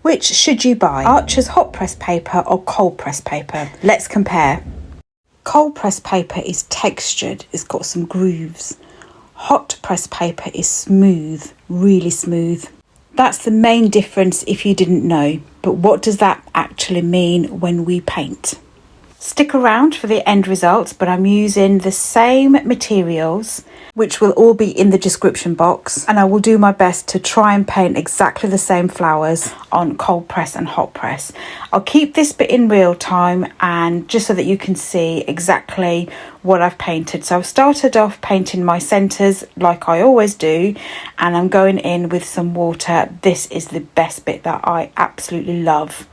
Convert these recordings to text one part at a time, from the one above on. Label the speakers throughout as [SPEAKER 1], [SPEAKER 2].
[SPEAKER 1] Which should you buy? Archer's hot press paper or cold press paper? Let's compare. Cold press paper is textured, it's got some grooves. Hot press paper is smooth, really smooth. That's the main difference if you didn't know. But what does that actually mean when we paint? Stick around for the end results, but I'm using the same materials, which will all be in the description box, and I will do my best to try and paint exactly the same flowers on cold press and hot press. I'll keep this bit in real time, and just so that you can see exactly what I've painted. So I've started off painting my centres like I always do, and I'm going in with some water. This is the best bit that I absolutely love.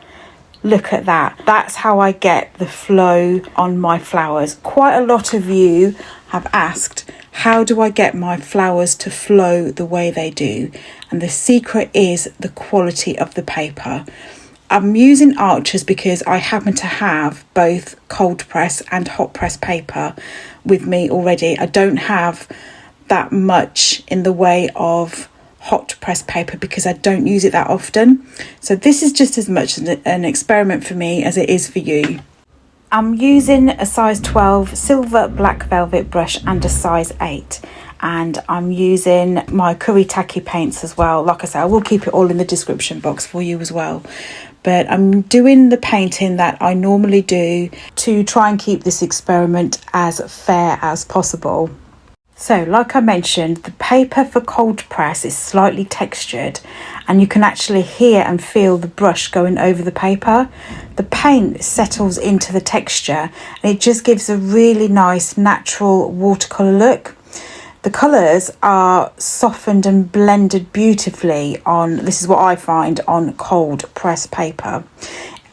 [SPEAKER 1] Look at that. That's how I get the flow on my flowers. Quite a lot of you have asked, how do I get my flowers to flow the way they do? And the secret is the quality of the paper. I'm using Archers because I happen to have both cold press and hot press paper with me already. I don't have that much in the way of hot press paper because I don't use it that often. So this is just as much an experiment for me as it is for you. I'm using a size 12 silver black velvet brush and a size 8, and I'm using my Curry Tacky paints as well. Like I said, I will keep it all in the description box for you as well. But I'm doing the painting that I normally do to try and keep this experiment as fair as possible. So, like I mentioned, the paper for cold press is slightly textured, and you can actually hear and feel the brush going over the paper. The paint settles into the texture, and it just gives a really nice natural watercolour look. The colours are softened and blended beautifully on, this is what I find, on cold press paper.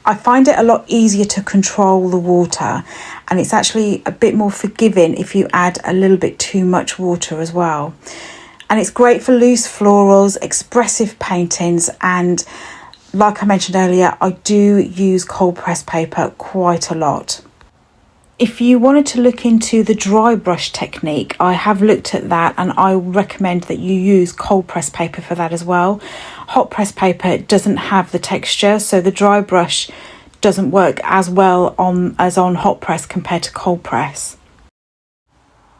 [SPEAKER 1] I find it a lot easier to control the water, and it's actually a bit more forgiving if you add a little bit too much water as well. And it's great for loose florals, expressive paintings, and like I mentioned earlier, I do use cold press paper quite a lot. If you wanted to look into the dry brush technique, I have looked at that, and I recommend that you use cold press paper for that as well. Hot press paper doesn't have the texture, so the dry brush doesn't work as well as on hot press compared to cold press.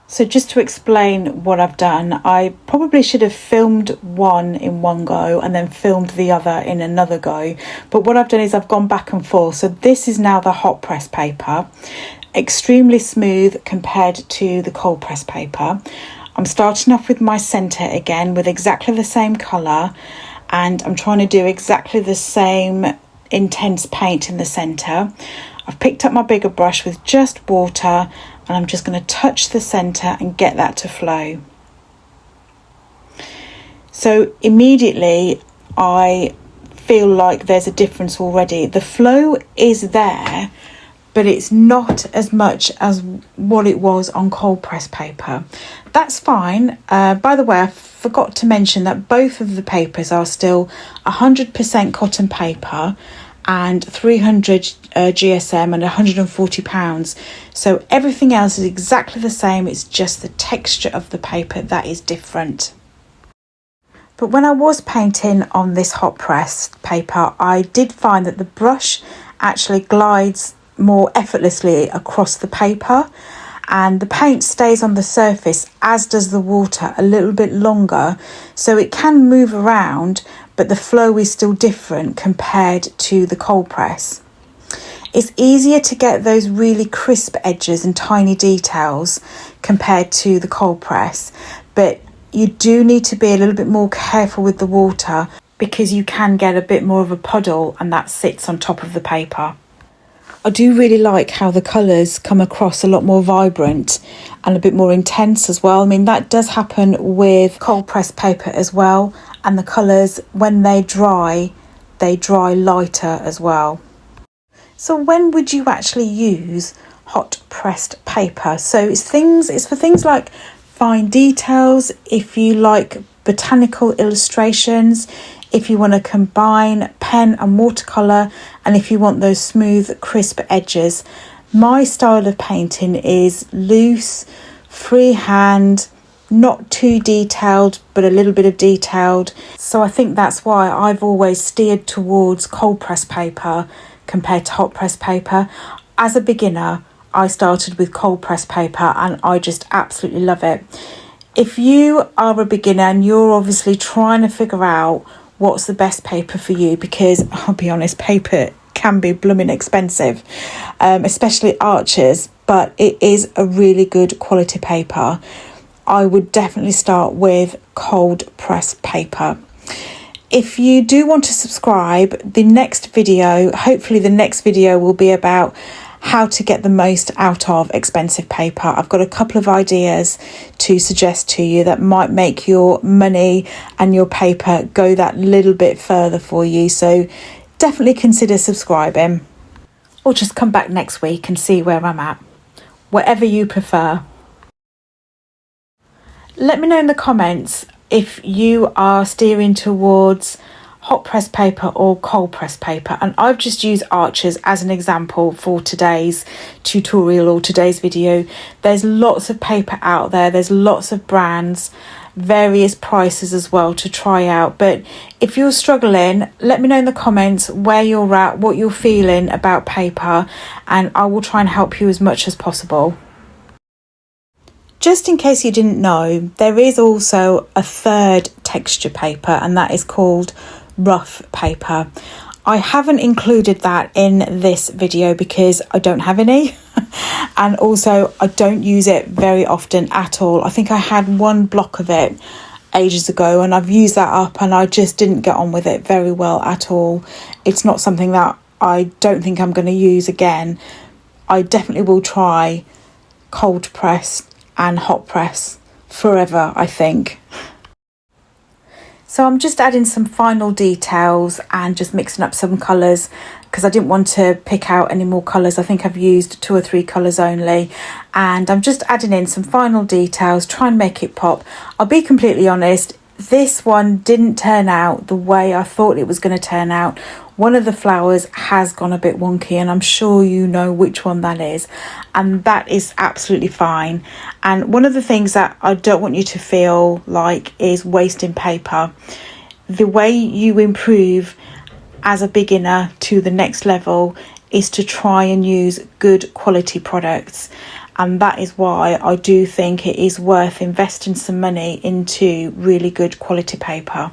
[SPEAKER 1] So just to explain what I've done, I probably should have filmed one in one go and then filmed the other in another go. But what I've done is I've gone back and forth. So this is now the hot press paper. Extremely smooth compared to the cold press paper. I'm starting off with my centre again with exactly the same colour, and I'm trying to do exactly the same intense paint in the centre. I've picked up my bigger brush with just water, and I'm just going to touch the centre and get that to flow. So immediately I feel like there's a difference already. The flow is there, but it's not as much as what it was on cold press paper. That's fine. By the way, I forgot to mention that both of the papers are still 100% cotton paper and 300 GSM and 140 pounds. So everything else is exactly the same. It's just the texture of the paper that is different. But when I was painting on this hot press paper, I did find that the brush actually glides more effortlessly across the paper, and the paint stays on the surface, as does the water, a little bit longer, so it can move around, but the flow is still different compared to the cold press. It's easier to get those really crisp edges and tiny details compared to the cold press, but you do need to be a little bit more careful with the water because you can get a bit more of a puddle, and that sits on top of the paper. I do really like how the colours come across a lot more vibrant and a bit more intense as well. I mean, that does happen with cold press paper as well, and the colours, when they dry lighter as well. So when would you actually use hot pressed paper? So it's for things like fine details, if you like botanical illustrations, if you want to combine pen and watercolour, and if you want those smooth, crisp edges. My style of painting is loose, freehand, not too detailed, but a little bit of detailed. So I think that's why I've always steered towards cold press paper compared to hot press paper. As a beginner, I started with cold press paper and I just absolutely love it. If you are a beginner and you're obviously trying to figure out what's the best paper for you, because I'll be honest, paper can be blooming expensive, especially Arches, but it is a really good quality paper. I would definitely start with cold press paper. If you do want to subscribe, hopefully the next video will be about how to get the most out of expensive paper. I've got a couple of ideas to suggest to you that might make your money and your paper go that little bit further for you. So definitely consider subscribing, or just come back next week and see where I'm at. Whatever you prefer. Let me know in the comments if you are steering towards hot press paper or cold press paper, and I've just used Arches as an example for today's tutorial or today's video. There's lots of paper out there, there's lots of brands, various prices as well to try out, but if you're struggling, let me know in the comments where you're at, what you're feeling about paper, and I will try and help you as much as possible. Just in case you didn't know, there is also a third texture paper, and that is called rough paper. I haven't included that in this video because I don't have any and also I don't use it very often at all. I think I had one block of it ages ago and I've used that up and I just didn't get on with it very well at all. It's not something that I don't think I'm going to use again. I definitely will try cold press and hot press forever, I think. So I'm just adding some final details and just mixing up some colours because I didn't want to pick out any more colours. I think I've used 2 or 3 colours only, and I'm just adding in some final details, try and make it pop. I'll be completely honest, this one didn't turn out the way I thought it was going to turn out. One of the flowers has gone a bit wonky and I'm sure you know which one that is, and that is absolutely fine. And one of the things that I don't want you to feel like is wasting paper. The way you improve as a beginner to the next level is to try and use good quality products, and that is why I do think it is worth investing some money into really good quality paper.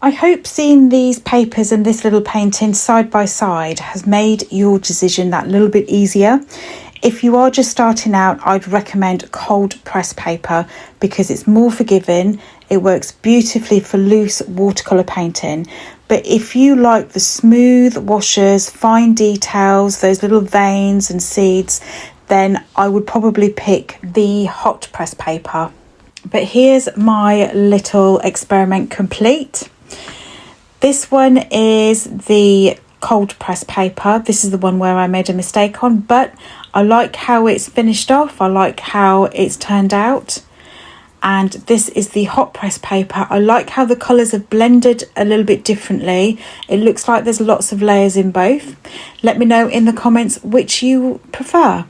[SPEAKER 1] I hope seeing these papers and this little painting side by side has made your decision that little bit easier. If you are just starting out, I'd recommend cold press paper because it's more forgiving. It works beautifully for loose watercolour painting. But if you like the smooth washes, fine details, those little veins and seeds, then I would probably pick the hot press paper. But here's my little experiment complete. This one is the cold press paper. This is the one where I made a mistake on, but I like how it's finished off. I like how it's turned out. And this is the hot press paper. I like how the colours have blended a little bit differently. It looks like there's lots of layers in both. Let me know in the comments which you prefer.